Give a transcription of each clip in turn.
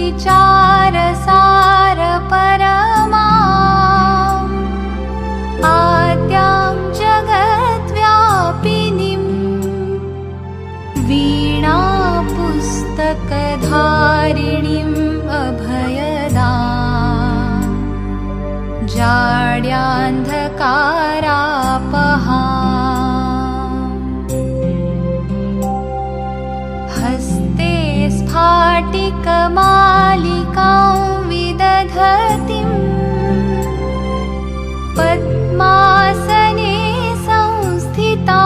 विचार सार परमा आद्यां जगद्व्यापिनीं वीणा पुस्तकधारिणीम् अभयदा जाड्यान्धकारापहा हस्ते स्फाटिकमालिकां विदधतीं पद्मासने संस्थितां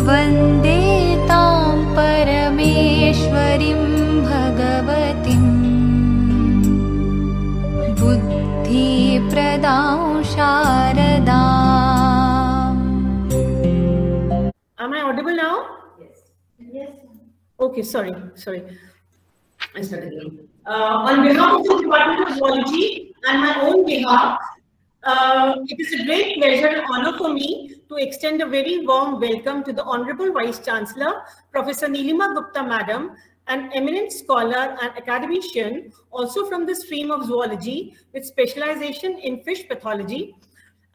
वन्दे तां परमेश्वरीं भगवतीं बुद्धिप्रदां शारदाम्. Am I audible now? Yes. Okay, sorry. I started again. On behalf of the Department of Zoology and my own behalf, it is a great pleasure and honor for me to extend a very warm welcome to the Honorable Vice Chancellor, Professor Nilima Gupta Madam, an eminent scholar and academician, also from the stream of zoology with specialization in fish pathology,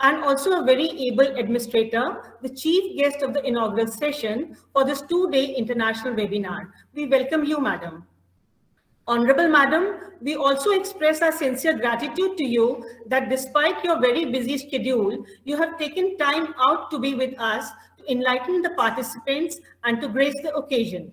and also a very able administrator, the chief guest of the inaugural session for this two-day international webinar. We welcome you, Madam. Honorable Madam, we also express our sincere gratitude to you that despite your very busy schedule, you have taken time out to be with us to enlighten the participants and to grace the occasion.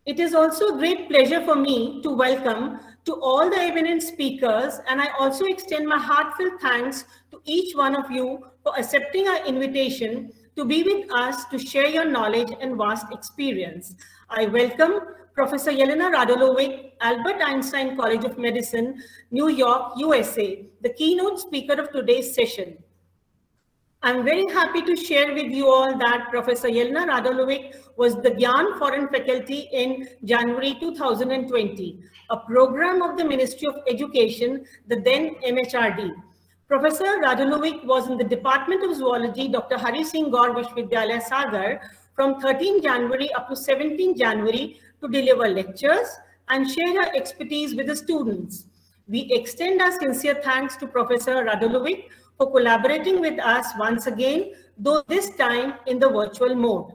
It is also a great pleasure for me to welcome to all the eminent speakers, and I also extend my heartfelt thanks to each one of you for accepting our invitation to be with us to share your knowledge and vast experience. I welcome Professor Yelena Radulowicz, Albert Einstein College of Medicine, New York, USA, the keynote speaker of today's session. I'm very happy to share with you all that Professor Yelena Radulowicz was the Gyan Foreign Faculty in January 2020, a program of the Ministry of Education, the then MHRD. Professor Radulowicz was in the Department of Zoology, Dr. Hari Singh Gaur Vishwavidyalaya Sagar, from 13 January up to 17 January to deliver lectures and share her expertise with the students. We extend our sincere thanks to Professor Radulowicz for collaborating with us once again, though this time in the virtual mode.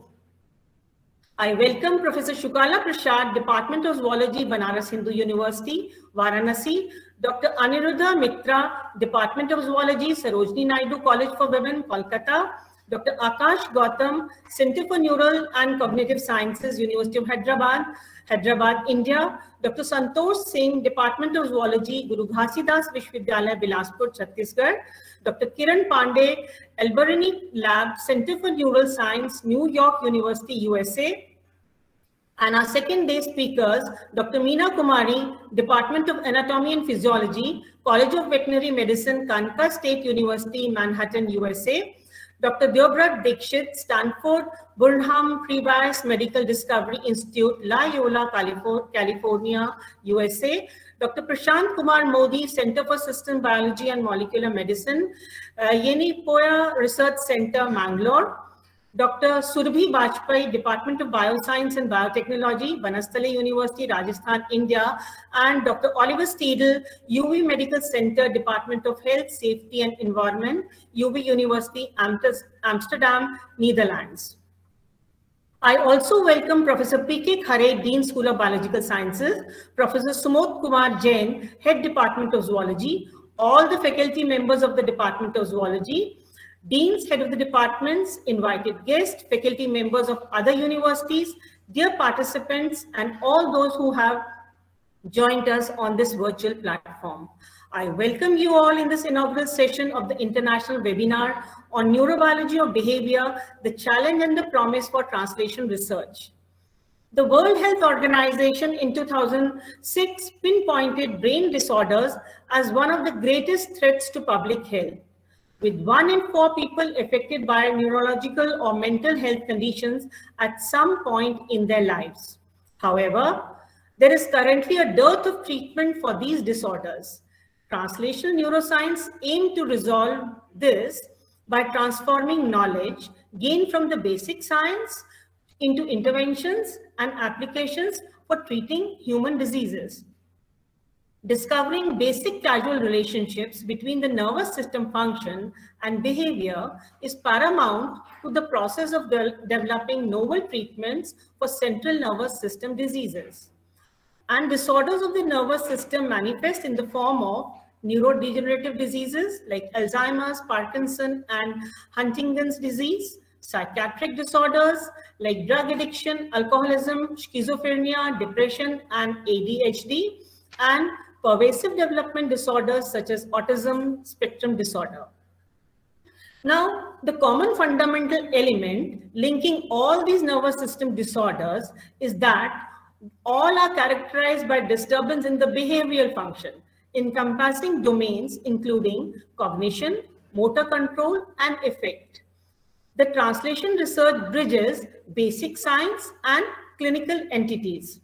I welcome Professor Shukala Prasad, Department of Zoology, Banaras Hindu University, Varanasi, Dr. Aniruddha Mitra, Department of Zoology, Sarojini Naidu College for Women, Kolkata, Dr. Akash Gautam, Center for Neural and Cognitive Sciences, University of Hyderabad, India, Dr. Santosh Singh, Department of Zoology, Guru Ghasidas Vishwavidyalaya, Bilaspur, Chhattisgarh, Dr. Kiran Pandey, Alberni Lab, Center for Neural Science, New York University, USA. And our second day speakers, Dr. Meena Kumari, Department of Anatomy and Physiology, College of Veterinary Medicine, Kanka State University, Manhattan, USA. Dr. Deobrat Dikshit, Stanford Burnham Prebias Medical Discovery Institute, La Jolla, California, USA. Dr. Prashant Kumar Modi, Center for System Biology and Molecular Medicine, Yeni Poya Research Center, Mangalore. Dr. Surbhi Bajpai, Department of Bioscience and Biotechnology, Banastale University, Rajasthan, India, and Dr. Oliver Steedle, UV Medical Center, Department of Health, Safety and Environment, UV University, Amsterdam, Netherlands. I also welcome Professor P.K. Khare, Dean School of Biological Sciences, Professor Sumod Kumar Jain, Head Department of Zoology, all the faculty members of the Department of Zoology, Deans, Head of the Departments, invited guests, faculty members of other universities, dear participants, and all those who have joined us on this virtual platform. I welcome you all in this inaugural session of the international webinar on neurobiology of behavior, the challenge and the promise for translation research. The World Health Organization in 2006 pinpointed brain disorders as one of the greatest threats to public health, with 1 in 4 people affected by neurological or mental health conditions at some point in their lives. However, there is currently a dearth of treatment for these disorders. Translational neuroscience aims to resolve this by transforming knowledge gained from the basic science into interventions and applications for treating human diseases. Discovering basic causal relationships between the nervous system function and behavior is paramount to the process of developing novel treatments for central nervous system diseases. And disorders of the nervous system manifest in the form of neurodegenerative diseases like Alzheimer's, Parkinson, and Huntington's disease, psychiatric disorders like drug addiction, alcoholism, schizophrenia, depression, and ADHD, and pervasive development disorders such as autism spectrum disorder. Now, the common fundamental element linking all these nervous system disorders is that all are characterized by disturbance in the behavioral function, encompassing domains including cognition, motor control, and affect. The translation research bridges basic science and clinical entities.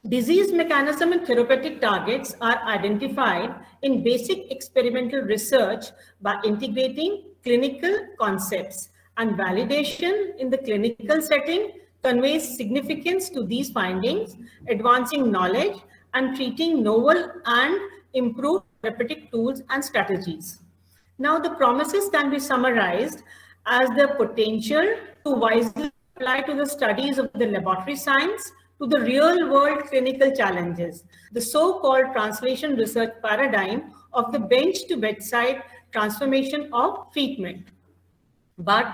Disease mechanism and therapeutic targets are identified in basic experimental research by integrating clinical concepts, and validation in the clinical setting conveys significance to these findings, advancing knowledge and treating novel and improved therapeutic tools and strategies. Now, the promises can be summarized as the potential to wisely apply to the studies of the laboratory science to the real-world clinical challenges, the so-called translation research paradigm of the bench-to-bedside transformation of treatment. But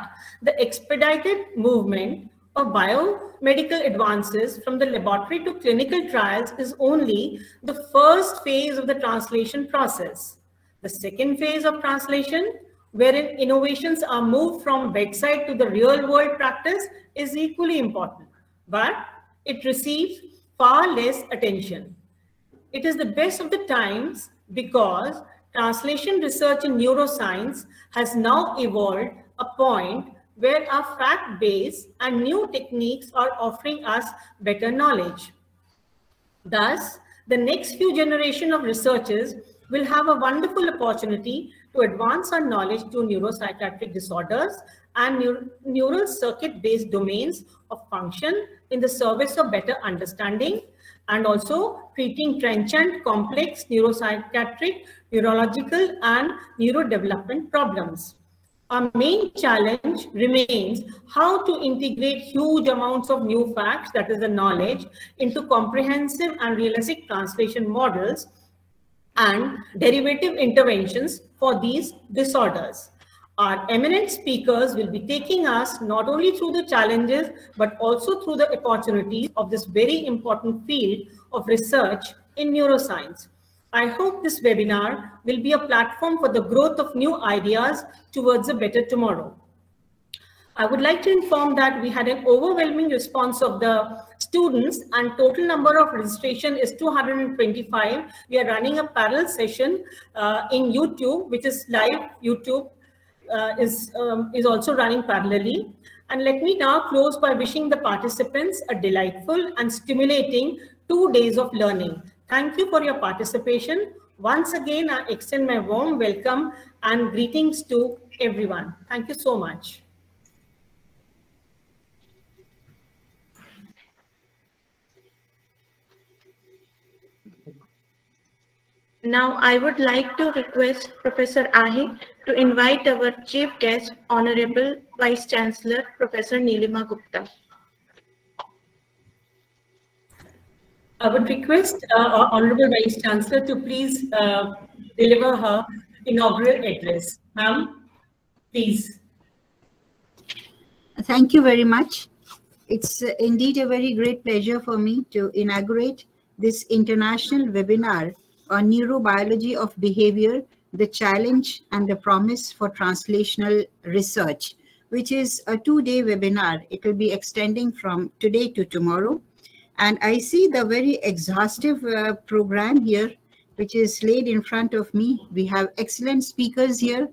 the expedited movement of biomedical advances from the laboratory to clinical trials is only the first phase of the translation process. The second phase of translation, wherein innovations are moved from bedside to the real-world practice, is equally important, but it receives far less attention. It is the best of the times because translation research in neuroscience has now evolved a point where our fact base and new techniques are offering us better knowledge. Thus, the next few generations of researchers will have a wonderful opportunity to advance our knowledge to neuropsychiatric disorders and neural circuit-based domains of function in the service of better understanding and also treating transient, complex neuropsychiatric, neurological, and neurodevelopment problems. Our main challenge remains how to integrate huge amounts of new facts, that is the knowledge, into comprehensive and realistic translation models and derivative interventions for these disorders. Our eminent speakers will be taking us not only through the challenges, but also through the opportunities of this very important field of research in neuroscience. I hope this webinar will be a platform for the growth of new ideas towards a better tomorrow. I would like to inform that we had an overwhelming response of the students and total number of registration is 225. We are running a parallel session in YouTube, which is live. YouTube is also running parallelly. And let me now close by wishing the participants a delightful and stimulating 2 days of learning. Thank you for your participation. Once again, I extend my warm welcome and greetings to everyone. Thank you so much. Now, I would like to request Professor Ahi to invite our chief guest, Honorable Vice Chancellor, Professor Nilima Gupta. I would request our Honorable Vice Chancellor to please deliver her inaugural address. Ma'am, please. Thank you very much. It's indeed a very great pleasure for me to inaugurate this international webinar on neurobiology of behavior, the challenge and the promise for translational research, which is a 2-day webinar. It will be extending from today to tomorrow. And I see the very exhaustive program here, which is laid in front of me. We have excellent speakers here.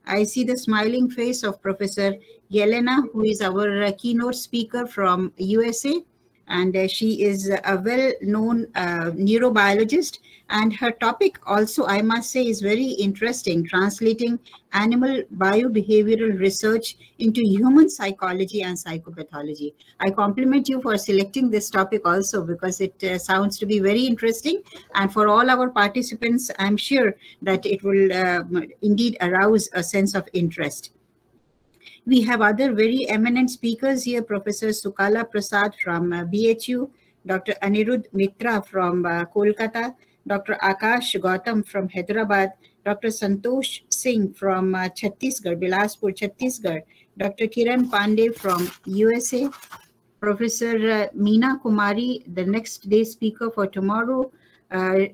I see the smiling face of Professor Yelena, who is our keynote speaker from USA. And she is a well-known neurobiologist, and her topic also, I must say, is very interesting, translating animal biobehavioral research into human psychology and psychopathology. I compliment you for selecting this topic also, because it sounds to be very interesting, and for all our participants, I'm sure that it will indeed arouse a sense of interest. We have other very eminent speakers here, Professor Sukala Prasad from BHU, Dr. Anirudh Mitra from Kolkata, Dr. Akash Gautam from Hyderabad, Dr. Santosh Singh from Chhattisgarh, Bilaspur, Chhattisgarh, Dr. Kiran Pandey from USA, Professor Meena Kumari, the next day speaker for tomorrow.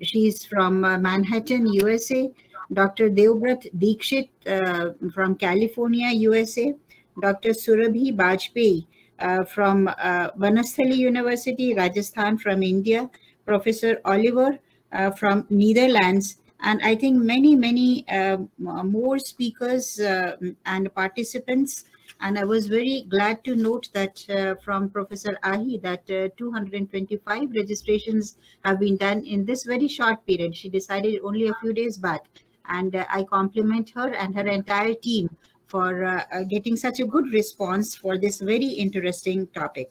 She's from Manhattan, USA. Dr. Devbrat Dikshit from California, USA. Dr. Surabhi Bajpayee from Banasthali University, Rajasthan from India. Professor Oliver from Netherlands. And I think many more speakers and participants. And I was very glad to note that from Professor Ahi that 225 registrations have been done in this very short period. She decided only a few days back. And I compliment her and her entire team for getting such a good response for this very interesting topic.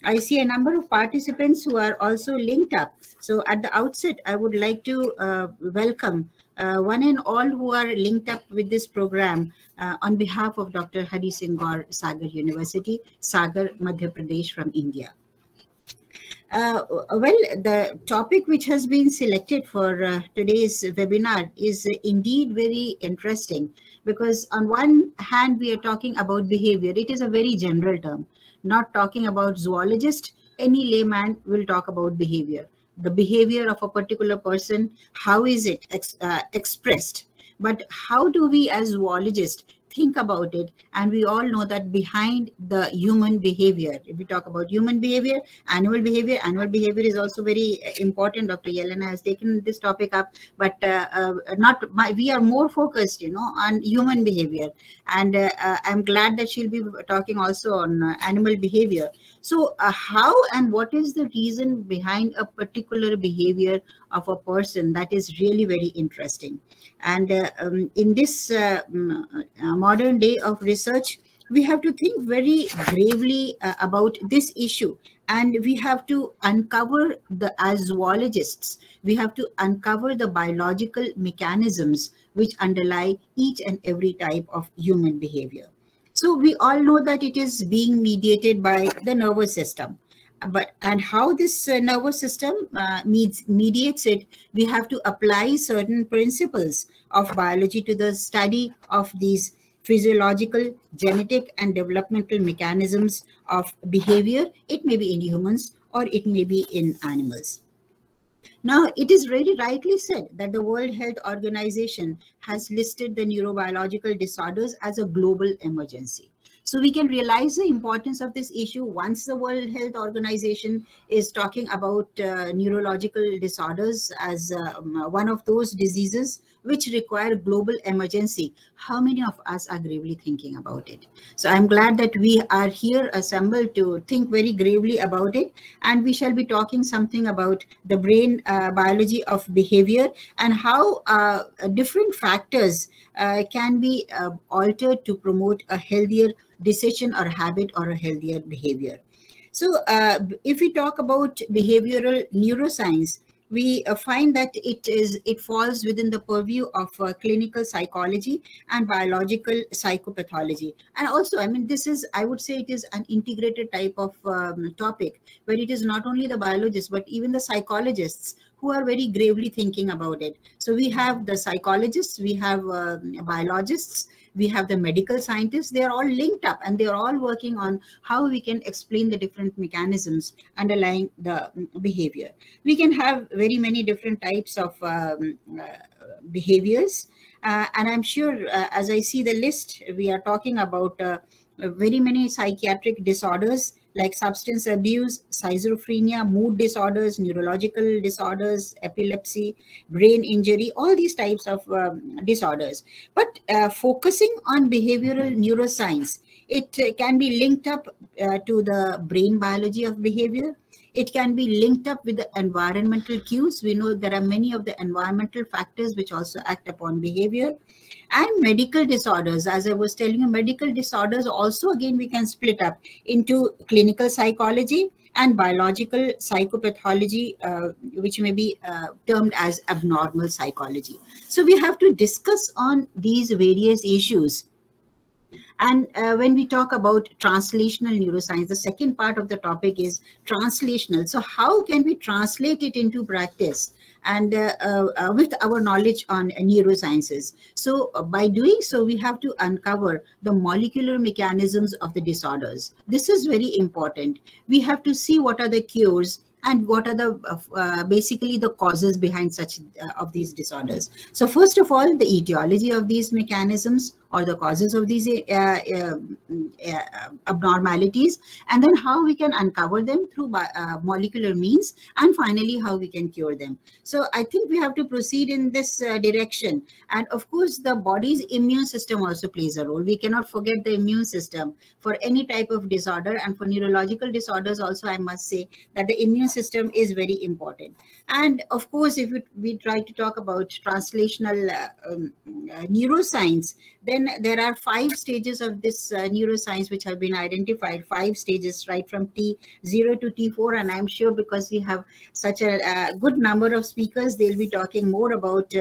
I see a number of participants who are also linked up. So at the outset, I would like to welcome one and all who are linked up with this program on behalf of Dr. Hari Singh Gaur, Sagar University, Sagar, Madhya Pradesh from India. Well, the topic which has been selected for today's webinar is indeed very interesting, because on one hand, we are talking about behavior. It is a very general term, not talking about zoologist. Any layman will talk about behavior. The behavior of a particular person, how is it expressed? But how do we as zoologists think about it? And we all know that behind the human behavior, if we talk about human behavior, animal behavior is also very important. Dr. Yelena has taken this topic up, but we are more focused, on human behavior. And I'm glad that she'll be talking also on animal behavior. So how and what is the reason behind a particular behavior of a person? That is really very interesting. And in this modern day of research, we have to think very gravely about this issue. And we have to uncover as zoologists, we have to uncover the biological mechanisms which underlie each and every type of human behavior. So we all know that it is being mediated by the nervous system. And how this nervous system mediates it, we have to apply certain principles of biology to the study of these physiological, genetic, and developmental mechanisms of behavior. It may be in humans or it may be in animals. Now, it is very rightly said that the World Health Organization has listed the neurobiological disorders as a global emergency. So we can realize the importance of this issue once the World Health Organization is talking about neurological disorders as one of those diseases which require global emergency. How many of us are gravely thinking about it? So I'm glad that we are here assembled to think very gravely about it. And we shall be talking something about the brain biology of behavior and how different factors can be altered to promote a healthier decision or habit or a healthier behavior. So if we talk about behavioral neuroscience, we find that it falls within the purview of clinical psychology and biological psychopathology. And also, I mean, I would say it is an integrated type of topic where it is not only the biologists, but even the psychologists who are very gravely thinking about it. So we have the psychologists, we have biologists, we have the medical scientists. They are all linked up and they are all working on how we can explain the different mechanisms underlying the behavior. We can have very many different types of behaviors. And I'm sure as I see the list, we are talking about very many psychiatric disorders like substance abuse, schizophrenia, mood disorders, neurological disorders, epilepsy, brain injury, all these types of disorders. But focusing on behavioral neuroscience, it can be linked up to the brain biology of behavior. It can be linked up with the environmental cues. We know there are many of the environmental factors which also act upon behavior. And medical disorders, as I was telling you, medical disorders also, again, we can split up into clinical psychology and biological psychopathology, which may be termed as abnormal psychology. So we have to discuss on these various issues. And when we talk about translational neuroscience, the second part of the topic is translational. So how can we translate it into practice and with our knowledge on neurosciences? So by doing so, we have to uncover the molecular mechanisms of the disorders. This is very important. We have to see what are the cures and what are the basically the causes behind such of these disorders. So first of all, the etiology of these mechanisms or the causes of these abnormalities, and then how we can uncover them through molecular means, and finally how we can cure them. So I think we have to proceed in this direction. And of course, the body's immune system also plays a role. We cannot forget the immune system for any type of disorder, and for neurological disorders also, I must say that the immune system is very important. And of course, if we try to talk about translational neuroscience, then there are 5 stages of this neuroscience which have been identified, 5 stages, right from T0 to T4. And I'm sure because we have such a good number of speakers, they'll be talking more about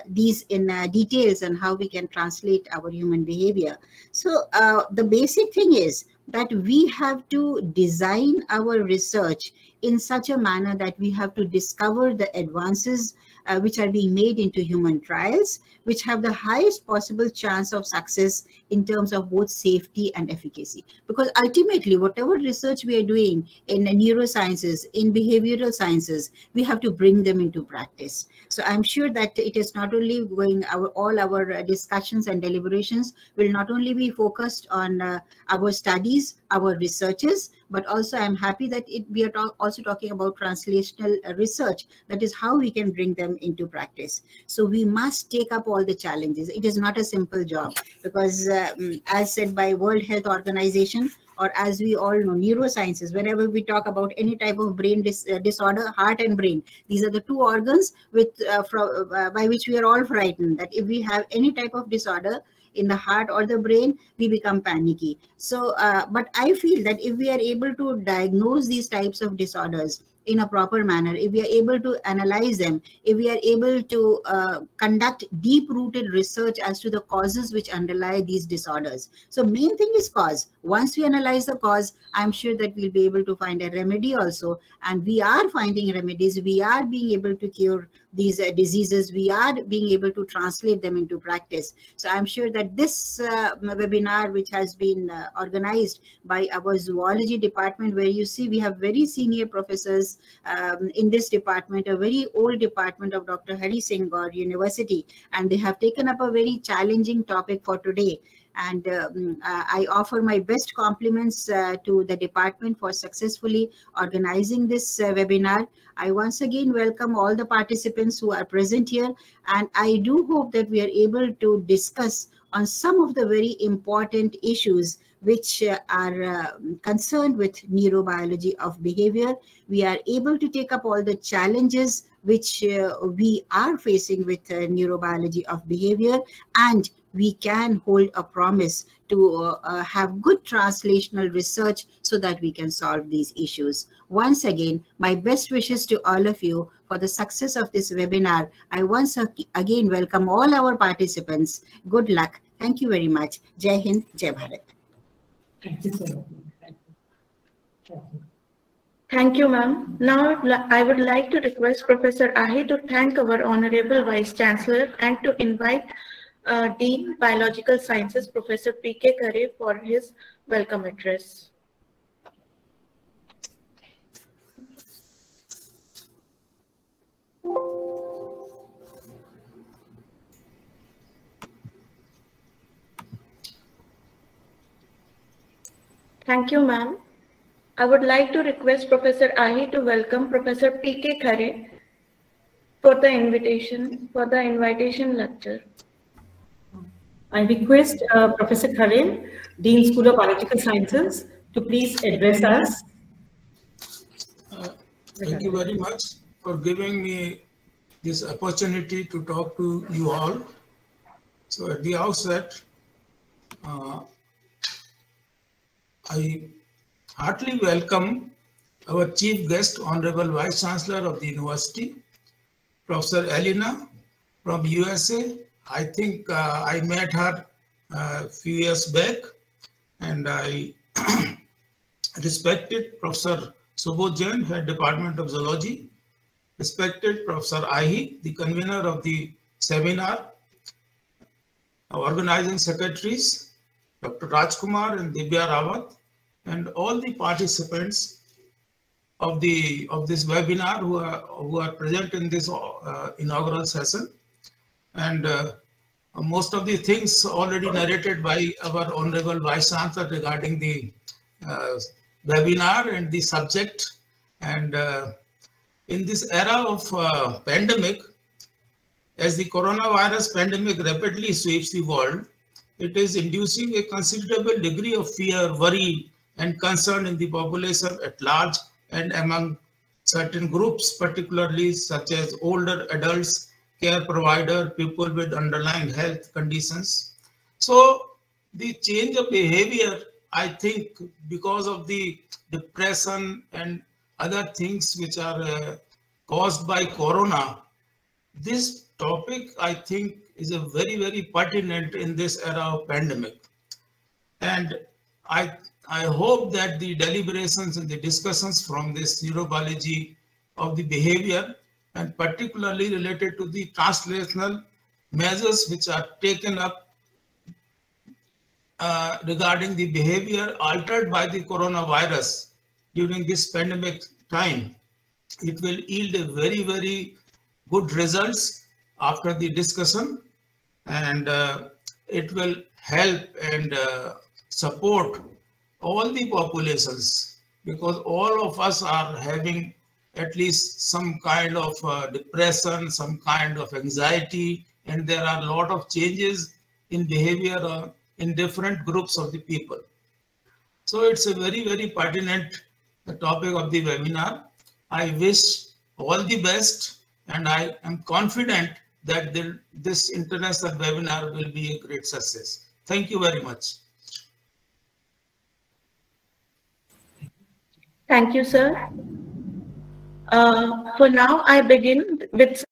these in details and how we can translate our human behavior. So the basic thing is that we have to design our research in such a manner that we have to discover the advances which are being made into human trials, which have the highest possible chance of success in terms of both safety and efficacy. Because ultimately, whatever research we are doing in neurosciences, in behavioral sciences, we have to bring them into practice. So I'm sure that it is not only going, all our discussions and deliberations will not only be focused on our studies, our researches, but also I'm happy that we are also talking about translational research. That is how we can bring them into practice. So we must take up all the challenges. It is not a simple job because as said by World Health Organization, or as we all know, neurosciences, whenever we talk about any type of brain disorder, heart and brain, these are the 2 organs with by which we are all frightened, that if we have any type of disorder in the heart or the brain, we become panicky. So, but I feel that if we are able to diagnose these types of disorders in a proper manner, if we are able to analyze them, if we are able to conduct deep-rooted research as to the causes which underlie these disorders. So main thing is cause. Once we analyze the cause, I'm sure that we'll be able to find a remedy also. And we are finding remedies. We are being able to cure these diseases. We are being able to translate them into practice. So I'm sure that this webinar, which has been organized by our zoology department, where you see we have very senior professors in this department, a very old department of Dr. Hari Singh Gaur University, and they have taken up a very challenging topic for today. And I offer my best compliments to the department for successfully organizing this webinar. I once again welcome all the participants who are present here, and I do hope that we are able to discuss on some of the very important issues which are concerned with neurobiology of behavior. We are able to take up all the challenges which we are facing with neurobiology of behavior, and we can hold a promise to have good translational research so that we can solve these issues. Once again, my best wishes to all of you for the success of this webinar. I once again welcome all our participants. Good luck. Thank you very much. Jai Hind, Jai Bharat. Thank you so much. Thank you, ma'am. Now I would like to request Professor Ahi to thank our Honorable Vice Chancellor and to invite Dean Biological Sciences, Professor P.K. Khare, for his welcome address. Thank you, ma'am. I would like to request Professor Ahi to welcome Professor P.K. Khare for the invitation lecture. I request Professor Khare, Dean School of Biological Sciences, to please address us. Thank you very much for giving me this opportunity to talk to you all. So at the outset, I heartily welcome our chief guest, Honorable Vice Chancellor of the University, Professor Elena from USA. I think I met her a few years back, and I respected Professor Subodh Jain, Head Department of Zoology, respected Professor Ahi, the convener of the seminar, organizing secretaries, Dr. Rajkumar and Divya Rawat, and all the participants of this webinar who are present in this inaugural session. And most of the things already narrated by our Honorable Vice Chancellor regarding the webinar and the subject. And in this era of pandemic, as the coronavirus pandemic rapidly sweeps the world, it is inducing a considerable degree of fear, worry, and concern in the population at large and among certain groups, particularly such as older adults, care provider, people with underlying health conditions. So the change of behavior, I think, because of the depression and other things which are caused by corona, this topic, I think, is a very, very pertinent in this era of pandemic. And I hope that the deliberations and the discussions from this neurobiology of the behavior, and particularly related to the translational measures which are taken up regarding the behavior altered by the coronavirus during this pandemic time, it will yield a very, very good results after the discussion, and it will help and support all the populations, because all of us are having at least some kind of depression, some kind of anxiety, and there are a lot of changes in behavior in different groups of the people. So it's a very, very pertinent topic of the webinar. I wish all the best, and I am confident that this international webinar will be a great success. Thank you very much. Thank you, sir. For now, I begin with